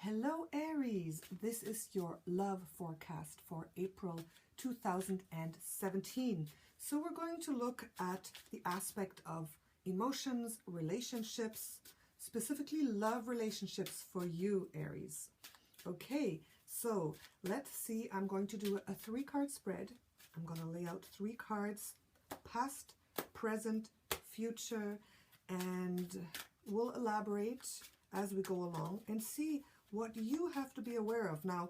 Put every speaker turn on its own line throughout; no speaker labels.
Hello Aries, this is your love forecast for April 2017. So we're going to look at the aspect of emotions, relationships, specifically love relationships for you Aries. Okay, so let's see, I'm going to do a 3-card spread. I'm going to lay out 3 cards, past, present, future, and we'll elaborate as we go along and see what you have to be aware of. Now,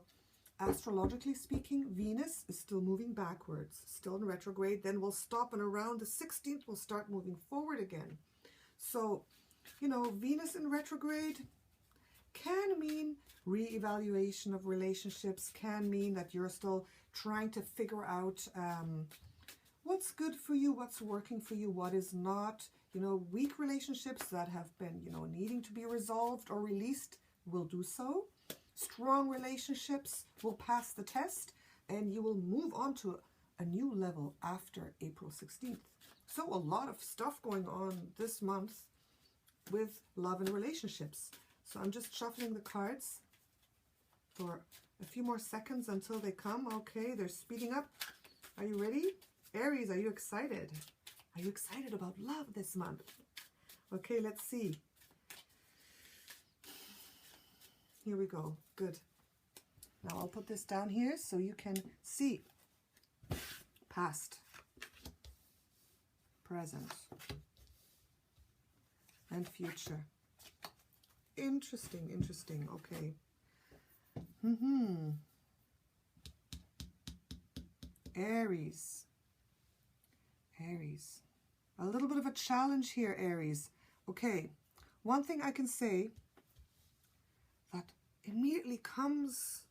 astrologically speaking, Venus is still moving backwards, still in retrograde. Then we'll stop, and around the 16th, we'll start moving forward again. So, you know, Venus in retrograde can mean re-evaluation of relationships, can mean that you're still trying to figure out what's good for you, what's working for you, what is not. You know, weak relationships that have been, you know, needing to be resolved or released will do so. Strong relationships will pass the test, and you will move on to a new level after April 16th. So a lot of stuff going on this month with love and relationships. So I'm just shuffling the cards for a few more seconds until they come. Okay, they're speeding up. Are you ready? Aries, are you excited? Are you excited about love this month? Okay, let's see. Here we go. Good. Now I'll put this down here so you can see. Past, present, and future. Interesting, interesting. Okay. Aries. Aries. A little bit of a challenge here, Aries. Okay. One thing I can say that immediately comes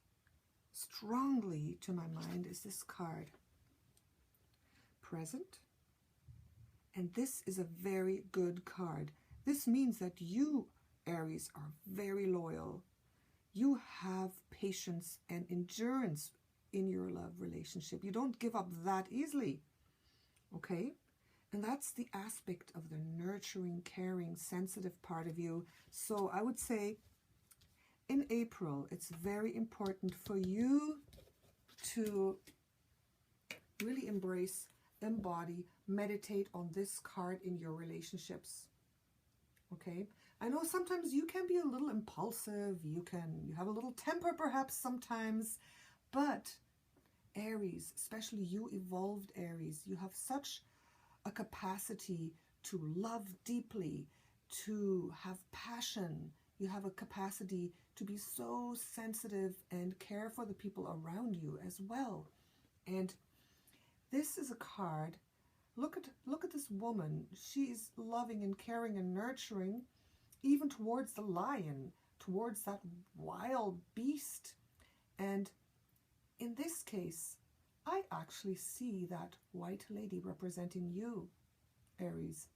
strongly to my mind is this card. Present. And this is a very good card. This means that you, Aries, are very loyal. You have patience and endurance in your love relationship. You don't give up that easily. Okay? And that's the aspect of the nurturing, caring, sensitive part of you. So I would say in April, it's very important for you to really embrace, embody, meditate on this card in your relationships. Okay? I know sometimes you can be a little impulsive, you have a little temper perhaps sometimes, but Aries, especially you evolved Aries, you have such a capacity to love deeply, to have passion. You have a capacity to be so sensitive and care for the people around you as well. And this is a card. Look at this woman. She's loving and caring and nurturing, even towards the lion, towards that wild beast. And in this case, I actually see that white lady representing you, Aries.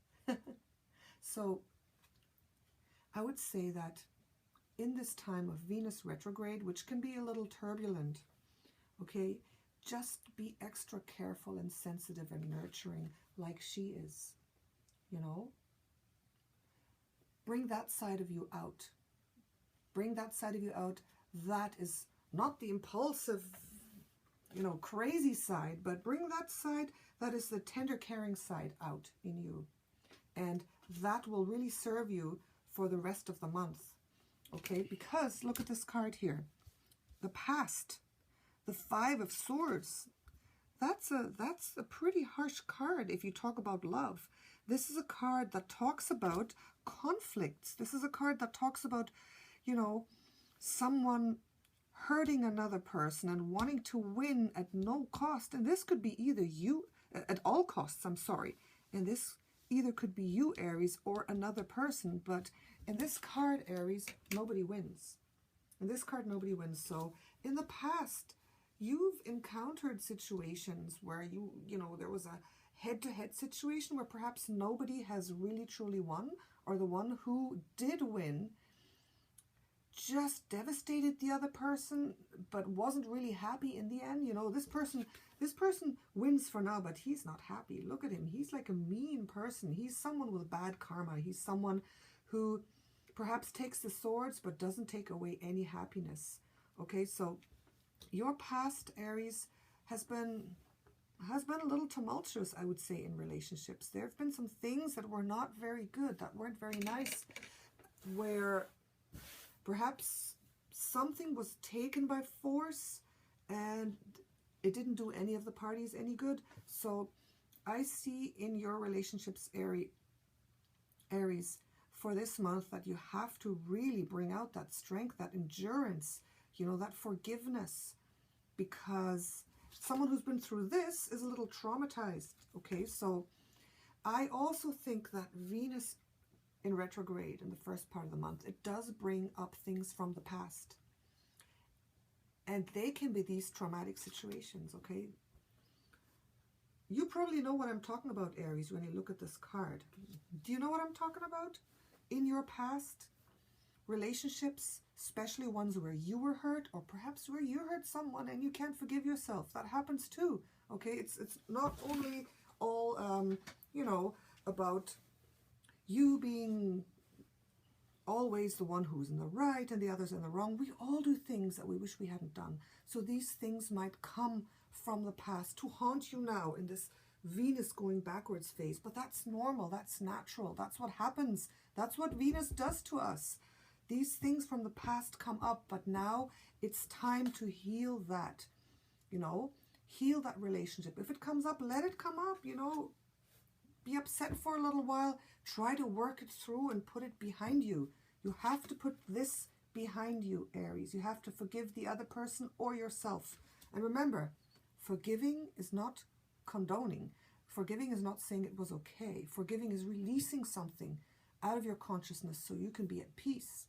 So I would say that in this time of Venus retrograde, which can be a little turbulent, okay, just be extra careful and sensitive and nurturing like she is, you know. Bring that side of you out. Bring that side of you out. That is not the impulsive, you know, crazy side, but bring that side that is the tender, caring side out in you. And that will really serve you for the rest of the month. Okay, because look at this card here. The past, the 5 of Swords. That's a pretty harsh card if you talk about love. This is a card that talks about conflicts. This is a card that talks about, you know, someone hurting another person and wanting to win at no cost. And this could be either you, at all costs, I'm sorry. And this either could be you, Aries, or another person. But in this card, Aries, nobody wins. In this card, nobody wins. So in the past, you've encountered situations where you know, there was a head-to-head situation where perhaps nobody has really truly won, or the one who did win just devastated the other person, but wasn't really happy in the end. You know, this person wins for now, but he's not happy. Look at him. He's like a mean person. He's someone with bad karma. He's someone who perhaps takes the swords but doesn't take away any happiness. Okay, so your past, Aries, has been a little tumultuous, I would say, in relationships. There have been some things that were not very good, that weren't very nice, where perhaps something was taken by force and it didn't do any of the parties any good. So I see in your relationships, Aries, for this month, that you have to really bring out that strength, that endurance, you know, that forgiveness, because someone who's been through this is a little traumatized. Okay, so I also think that Venus in retrograde in the first part of the month, it does bring up things from the past. And they can be these traumatic situations, okay? You probably know what I'm talking about, Aries, when you look at this card. Do you know what I'm talking about? In your past relationships, especially ones where you were hurt, or perhaps where you hurt someone and you can't forgive yourself. That happens too, okay? It's not only all, you know, about you being always the one who's in the right and the others in the wrong. We all do things that we wish we hadn't done. So these things might come from the past to haunt you now in this Venus going backwards phase. But that's normal. That's natural. That's what happens. That's what Venus does to us. These things from the past come up, but now it's time to heal that, you know, heal that relationship. If it comes up, let it come up, you know, be upset for a little while, try to work it through and put it behind you. You have to put this behind you, Aries. You have to forgive the other person or yourself. And remember, forgiving is not condoning. Forgiving is not saying it was okay. Forgiving is releasing something out of your consciousness so you can be at peace.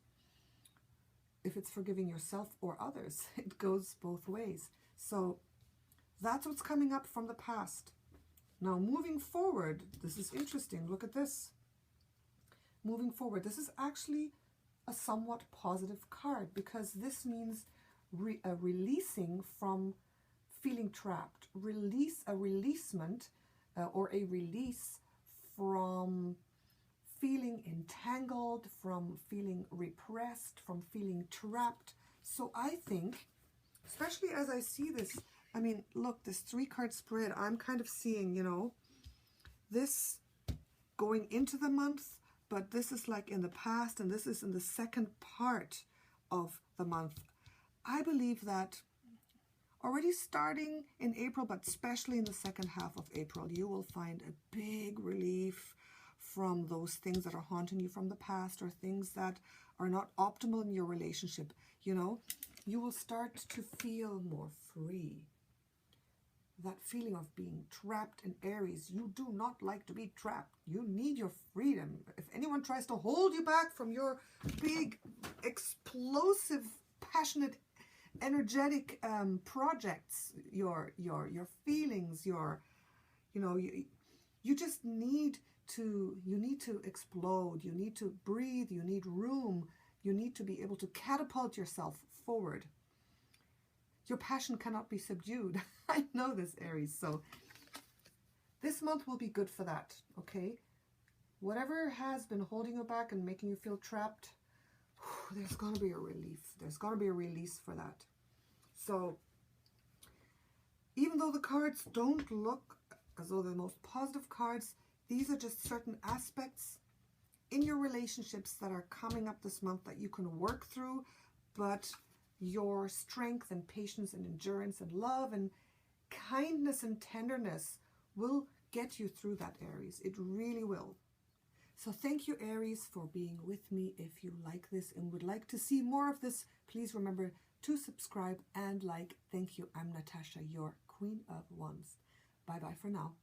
If it's forgiving yourself or others, it goes both ways. So that's what's coming up from the past. Now, moving forward, this is interesting. Look at this. Moving forward, this is actually a somewhat positive card, because this means releasing from feeling trapped. A releasement or a release from feeling entangled, from feeling repressed, from feeling trapped. So I think, especially as I see this, I mean, look, this 3-card spread, I'm kind of seeing, you know, this going into the month, but this is like in the past, and this is in the second part of the month. I believe that already starting in April, but especially in the second half of April, you will find a big relief from those things that are haunting you from the past, or things that are not optimal in your relationship. You know, you will start to feel more free. That feeling of being trapped in Aries, you do not like to be trapped. You need your freedom. If anyone tries to hold you back from your big, explosive, passionate, energetic projects, your feelings, your, you know, you just need to, explode. You need to breathe. You need room. You need to be able to catapult yourself forward. Your passion cannot be subdued. I know this, Aries. So this month will be good for that, okay? Whatever has been holding you back and making you feel trapped, there's going to be a relief. There's going to be a release for that. So even though the cards don't look as though they're the most positive cards, these are just certain aspects in your relationships that are coming up this month that you can work through, but your strength and patience and endurance and love and kindness and tenderness will get you through that, Aries. It really will. So thank you, Aries, for being with me. If you like this and would like to see more of this, please remember to subscribe and like. Thank you. I'm Natasha, your Queen of Wands. Bye-bye for now.